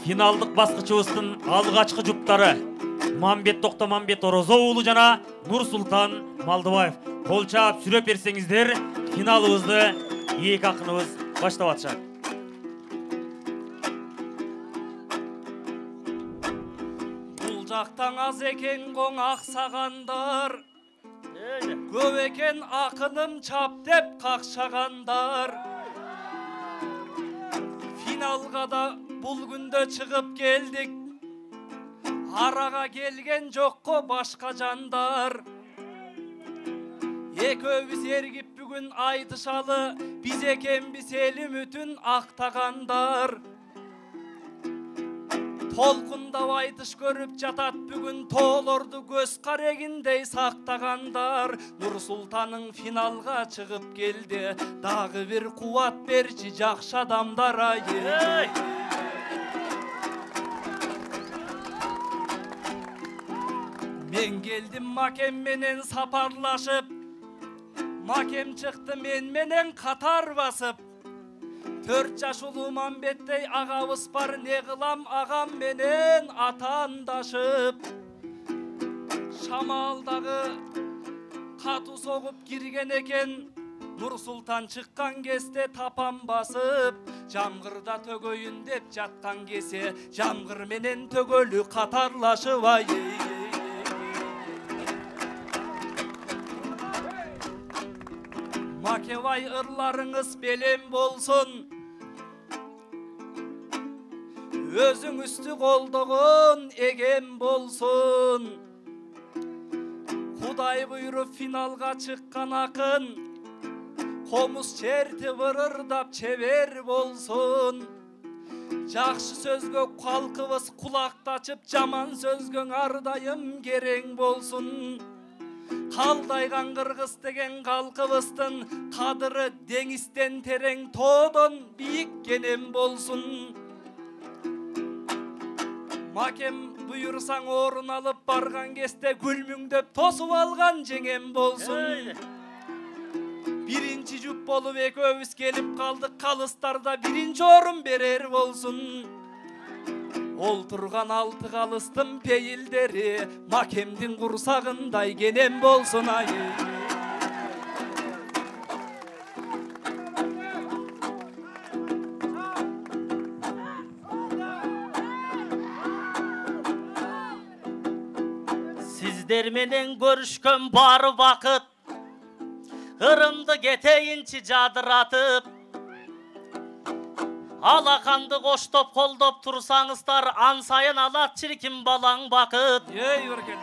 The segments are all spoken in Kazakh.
финалдык баскычыбыздын алгачкы жуптары Мамбет Токтомамбет Орозо уулу жана Нурсултан Малдыбаев. Кол чаап сүрөп берсеңиздер, финалыбызды эки акыныбыз баштап атышат. Бул жактан аз экен коң аксагандар, көп экен акыным чап деп какшагандар. Финалга да бул күндө чыгып келдик, арага келген жокко башка жандар. Экөөбүз эргип бүгүн айтышалы, биз экенбиз эл үмүтүн актагандар. Толкундап айтыш көрүп жатат бүгүн тоолорду көз карегиндей сактагандар. Нурсултаның финалга чыгып келди, дагы бир кубат берчи жакшы адамдар ай. Мен келдим макем менен сапарлашып, макем чыкты мен менен катар басып. 4 жаш улуу Мамбеттей агабыз бар, не кылам агам менен атаандашып. Шамалдагы катуу согуп кирген экен, Нурсултан чыккан кезде тапан басып. Жамгырда төгөйүн деп жаткан кесе, жамгыр менен төгөлү катарлашып ай. Макевай ырларыңыз белем болсын, өзүңүздү колдогон эгем болсын. Кудай буйруп финалга чыккан акын, комуз чертип ырырдап чебер болсын. Жакшы сөзгө калкыбыз кулактачып, жаман сөзгөң ар дайым керең болсын. Калдайган кыргыз деген калкыбыздын кадыры деңизден терең, тоодон бийик кенем болсун. Макем буйрусаң орун алып барган кезде, күлмүңдөп тосуп алган жеңем болсун. Биринчи жуп болуп экөөбүз келип калдык, калыстарда биринчи орун берер болсун. Олтурган алты калыстын пейилдери, макемдин курсагындай кенем болсун ай. Сиздер менен көрүшкөн бар бакыт, ырымды кетейинчи жадыратып. Алаканды коштоп колдоп турсаңыздар, ан сайын алат чиркин балаң бакыт. Ей өркен.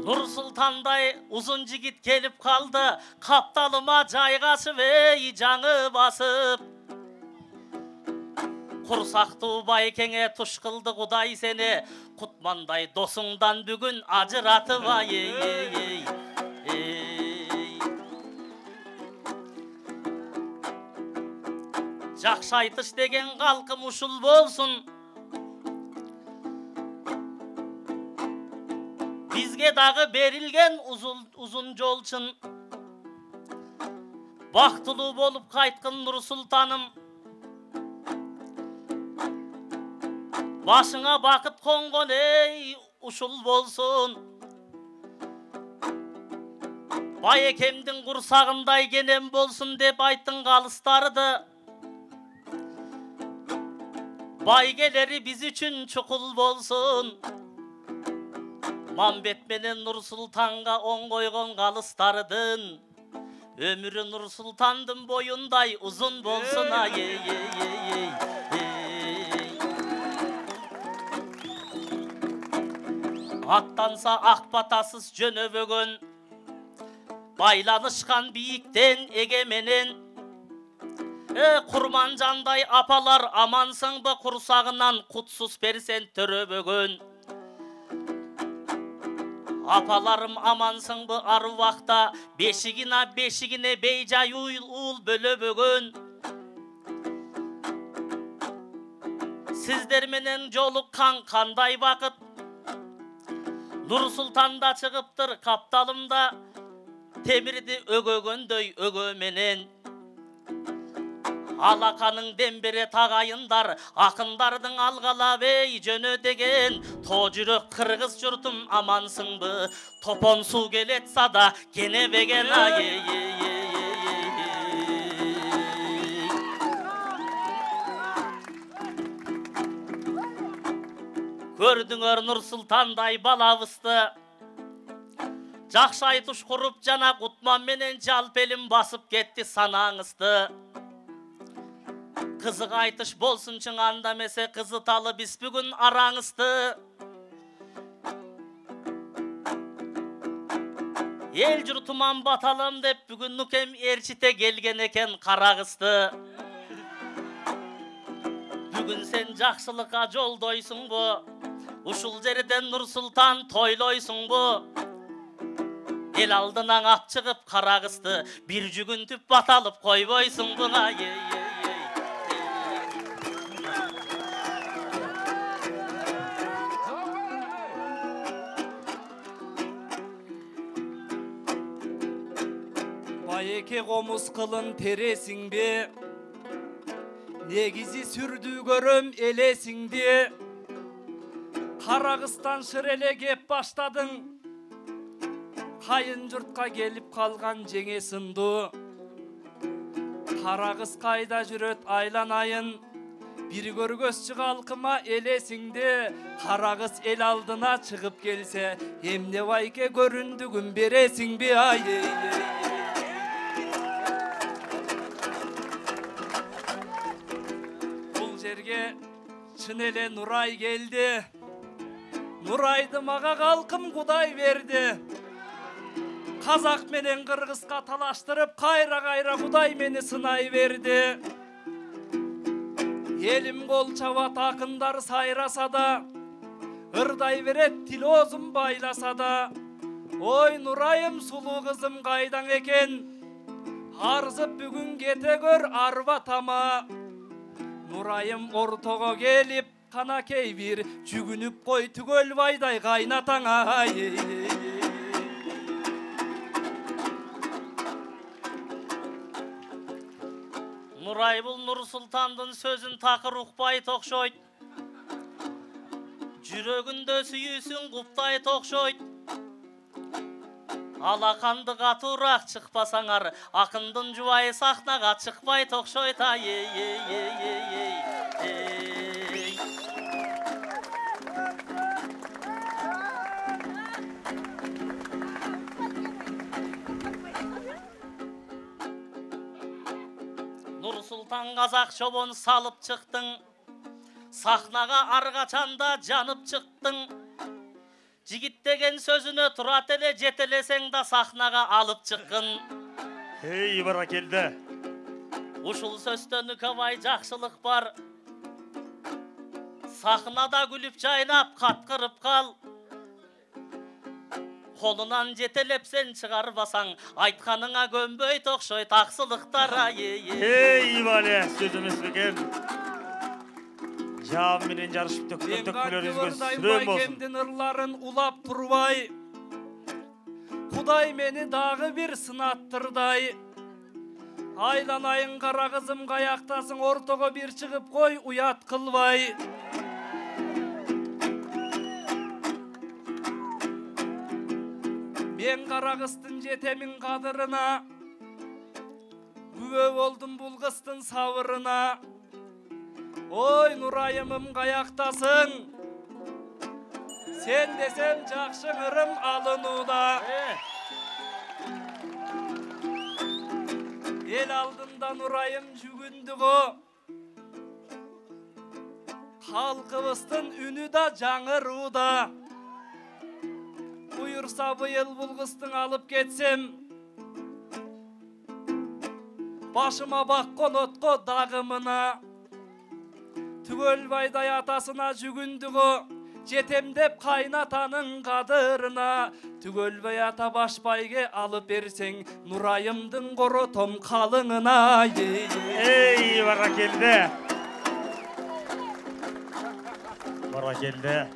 Нурсултандай узун жигит келип калды, капталыма жайгашып эй жаңы басып. Курсактуу байкеңе туш кылды Кудай сени, кутмандай досуңдан бүгүн ажыратып ай. Жакшы айтыш деген калкым ушул болсун. Бизге дагы берилген узун жолчун. Бактылуу болуп кайткын Нурсултаным. Башыңа бакыт конгон эй ушул болсун. Байекемдин курсагындай кенем болсун деп айттың калыстарды. Байгелери биз үчүн чукул болсун. Мамбет менен Нурсултанга оң койгон калыстардын өмүрү Нурсултандын боюндай узун болсун ай. Аттанса ак батасыз жөнөбөгөн, байланышкан бийиктен эге менен. Курман жандай апалар амансыңбы, курсагынан кутсуз персент төрөбөгөн. Апаларым амансыңбы, ар убакта бешигине бейжай уул бөлөбөгөн. Сиздер менен жолуккан кандай бакыт, Нурсултанда чыгыптыр капталымда, темирди өгөгөндөй өгөө менен. Алақаның дембере тағайындар, ақындардың алғалап ей жөнө деген. То жүрек қырғыз жұртым амансың бы, топон су келет сада кенебеген ай. Көрдіңөр Нұрсұлтандай балавысты, жақшы айтыш құрып жана құтман менен жалпелім басып кетті санаңызды. Қызық айтыш болсын чың андамесе қызыталы біз бүгін араңызды. Ел жұртыман баталым деп бүгін нүкем ерчите келген екен қарағызды. Бүгін сен жақсылыққа жолдойсың бұ, ушул жерден Нұрсұлтан тойлойсың бұ. Ел алдынан ап шығып қарағызды, бір жүгін түп баталып қойбойсың бұна. Байеке қомыз қылын тересің бе, негізі сүрді көрім елесің де. Қарағыстан шыреле кеп баштадың, қайын жұртқа келіп қалған жеңе сынды. Қарағыз қайда жүрөт айланайын, бір көргөсчі қалқыма елесіңде. Қарағыз ел алдына шығып келсе, емне байке көріндігін бересің бе ай. Бұл жерге шын еле Нұрай келді. Нұрайды маға қалқым құдай берді. Қазақ менен қырғызға талаштырып, қайра құдай мені сынай берді. Елім қол чабат ақындар сайраса да, ырдай берет тил озым байласа да. Ой Нұрайым сұлу қызым қайдан екен, арзып бүгін кете көр арбатама. Нұрайым ортоға келіп, қана кейбір жүгініп қой түгел байдай қайнатаңа. Нұрай бұл Нұрсұлтандың сөзін тақыр ұқпай тоқшойд. Жүрегінде сүйісін құптай тоқшойд. Алақанды қатурақ шықпасаңар, ақындың жуайы сахнаға шықпай тоқшойд. Нұрсұлтан қазақ шобон салып шықтың, сахнаға арғачанда жанып шықтың. Жігіт деген сөзіні тұра теле жетелесең да сахнаға алып шыққын. Ей бара келді. Ушыл сөстен үкабай жақсылық бар. Сахнада күліп жайнап қатқырып қал. Қолынан жетелеп сен шығарбасаң, айтқаныңа көнбөй тоқшой тақсылықтар. Ей бале, сөзіміз бекен. Жауым менен жарышып төккілер үзгіз сүрем болсын. Байкемдің ырларын улап тұрбай, Құдай мені дағы бір сынаттырдай. Айланайын қара қызым қаяқтасың, ортоға бір шығып қой уят қылбай. Мен қарағыстың жетемін қадырына, күбө болдым бұл қыстың савырына. Ой Нұрайымым қаяқтасың, сен десем жақшың ырым алынуда. Ел алдында Нұрайым жүгіндіғо, халқыбыстың үні да жаңыруда. Бұйырса бұйыл бұл қыстың алып кетсем, башыма баққон отқо дағымына. Түгел байдай атасына жүгіндіғо, жетем деп қайнатаның қадырына. Түгел бай ата башбайге алып берсең, Нұрайымдың қоры том қалыңына. Ей бара келді. Бара келді.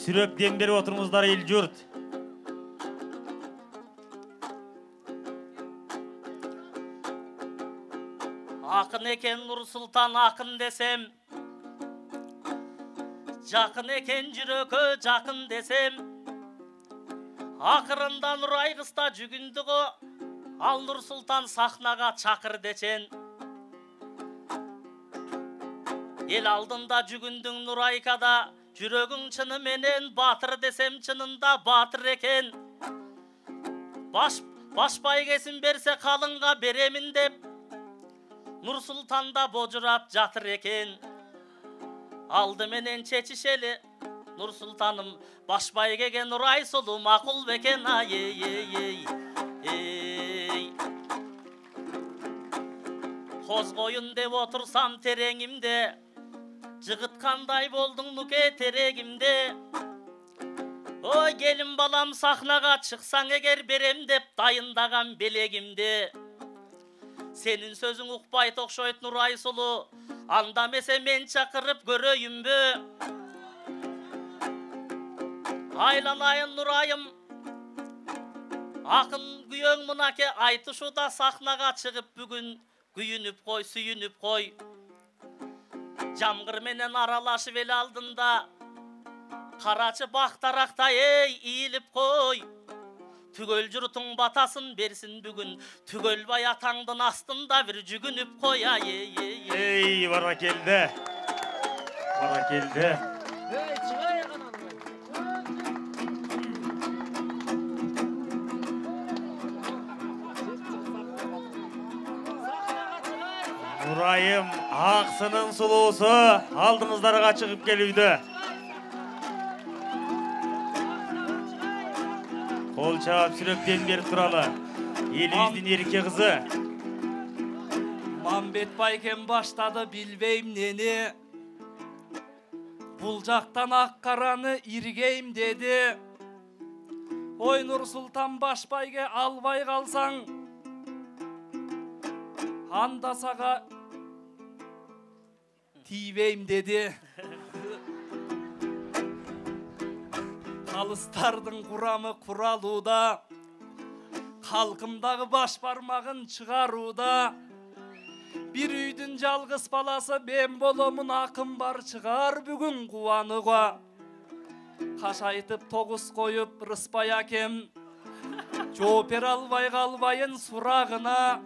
Сүрөп дем беріп отырыңыздар ел жұрт. Жақын екен Нұрсұлтан ақын десем, жақын екен жүрекке жақын десем, ақырында Нұрай қыста жүгінді ғо, ал Нұрсұлтан сахнаға чақыр дечен. Ел алдында жүгіндің Нұрайкада, жүрегің чыны менен батыр десем чынында батыр екен. Башпай кесін берсе қалыңға беремін деп, Нұрсұлтанда божырап жатыр екен. Алды менен чечишели, Нұрсұлтаным, башпай кеген Нұрай сұлу мақұл бекен, ай. Қоз қойын деп отырсам тереңімде, жығытқандай болдың нүке терегімде. Ой, келін балам сахнаға шықсаң егер берем деп дайындаған белегімде. Сенің сөзің ұқпай тоқшойт Нұрай сұлу, андамесе мен чақырып көрейін бе. Айланайын Нұрайым, ақын күйең мұнаке айтышуда сахнаға шығып бүгін күйініп қой, сүйініп қой. Жамғыр менен аралашып ел алдында, қарачы бақтарақта иіліп қой. Түгел жұртың батасын берсін бүгін, түгел бай атаңдың астында бір жүгініп қой. Ей, бара келді. Бара келді. Нұрайым, ақсының сұлуысы алдыңыздарға шығып келуді. Қол чап сүрөптен беріп тұралы. Еліміздің ерке қызы. Мамбет байкем баштады білбейм нені. Бұл жақтан ақ қараны иргейм деді. Ой Нұрсұлтан башбайге албай қалсаң, андасаға тибейм деді. Қалыстардың құрамы құралуда, халқымдағы баш бармағын шығаруда. Bir үйдің жалғыз баласы мен боломын, ақым бар шығар бүгін қуануға. Қашайтып тоғыз қойып Рыспай әкем, жопер албай қалбайын сұрағына.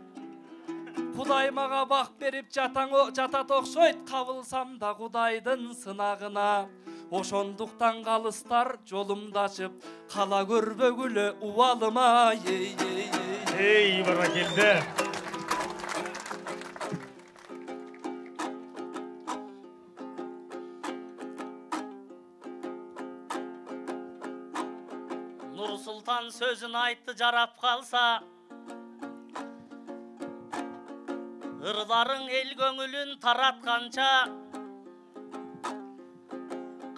Құдаймаға бақ беріп жатат оқшойт, қабылсам да Құдайдың сынағына. Ошондуктан қалыстар жолымда ашып, қала көрбөгүлі уалыма. Ей, бара келді. Нұрсұлтан сөзін айтты жарап қалса, ырдарың ел көңілін таратқанша,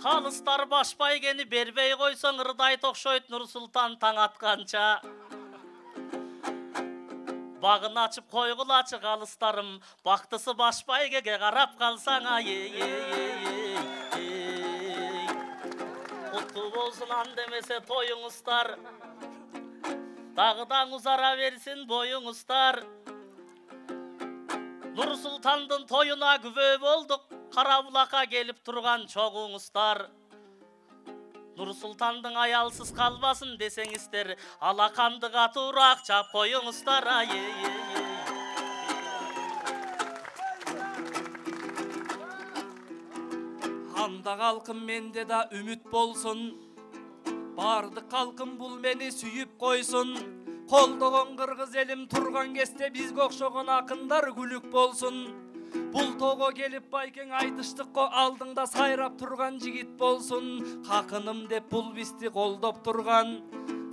қалыстар башбайгені бербей қойсаң, ырдай тоқшойт Нұрсұлтан таң атқанша. Бағын ашып қойғылачы қалыстарым, бақтысы башбайгеге қарап қалсаң, құтты болсын андемесе тойыңыздар, дағыдан ұзара берсін бойыңыздар. Нұрсұлтандың тойына күбе болдық, Қарабұлаққа келіп тұрған çoğuңыздар. Нұрсұлтандың аялсыз қалбасын десеңіздер, алақандыға тұрақ чап қойыңыздар. Анда қалқым менде да үміт болсын, барды қалқым бұл мені сүйіп қойсын. Қолдоғын қырғыз елім тұрған кесте біз көкшоғын ақындар күлік болсын. Бұл тоғы келіп байкен айтыштық қо алдыңда сайрап тұрған жігіт болсын. Қақыным деп бұл бісті қолдоп тұрған,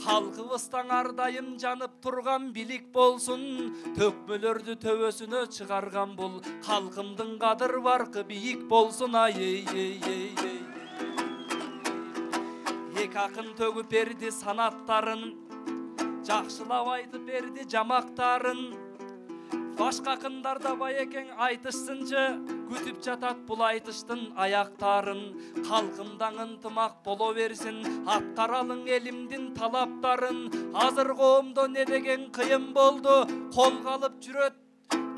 халқыбыстан ардайым жанып тұрған билік болсын. Төкмөлөрді төбөсүнө шығарған бұл халқымдың қадыр барқы биік болсын. Ек ақын төгіп берді санаттарын, жақшылап айтып берді жамақтарын. Башқа ақындарда бай екен айтышсынчы, күтіп жатат бұл айтыштың аяқтарын. Халқымдан ынтымақ боло берсін, атқаралың елімдің талаптарын. Азыр қоғамда не деген қиын болды, қол қалып жүрөт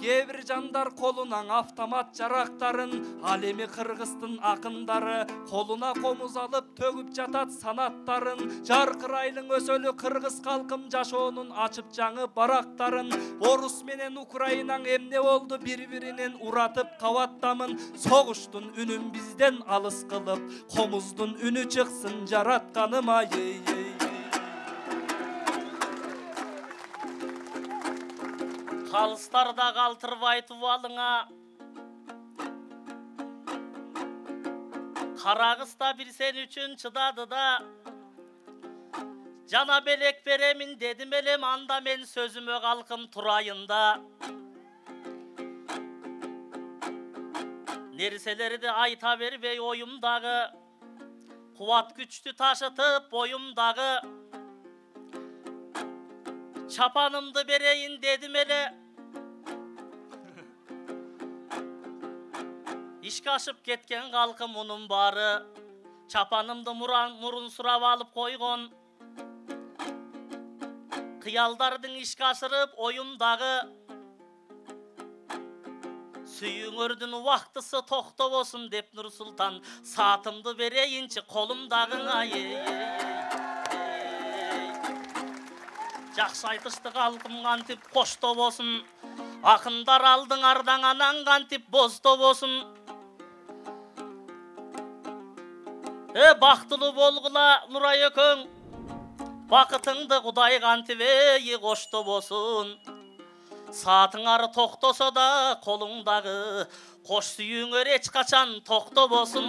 кээ бир жандар колунан автомат жарактарын, ал эми Кыргыздын акындары колуна комуз алып төгүп жатат санаттарын. Жаркырайлың өсөлү кыргыз калкым жашоонун ачып жаңы барактарын. Орус менен Украинаң эмне болду, бири-биринен уратып кабаттамын. Согуштун үнүн бизден алыс кылып, комуздун үнү чыксын жаратканыма. Қалыстарда қалтырбай туалыңа, Қарағыста бір сен үшін чыдады да, жана белек беремін дедім елем, анда мен сөзіме қалқым тұрайында. Нерселерді айта бербей ойымдағы, қуат күчті ташытып бойымдағы, чапанымды берейін дедім еле, İşke aşıp ketken kalkım onun bары, çapanımdı murun surap alıp koygon. Kıyaldardın işke aşırıp oyumdağı, Süyüngördün vaktısı tokta olsun dep Nur Sultan, saatımdı vereyinçi kolumdağına. Жақсы айтышты қалқым қантип қошто болсын, ақындар алдың ардан анан қантип бозто болсын. Бақтылы болғыла Нұрай өкөң, бақытыңды Құдай қантип қошто болсын. Саатың ары тоқтоса да қолыңдағы, қош сүйіңер еш қачан тоқто болсын.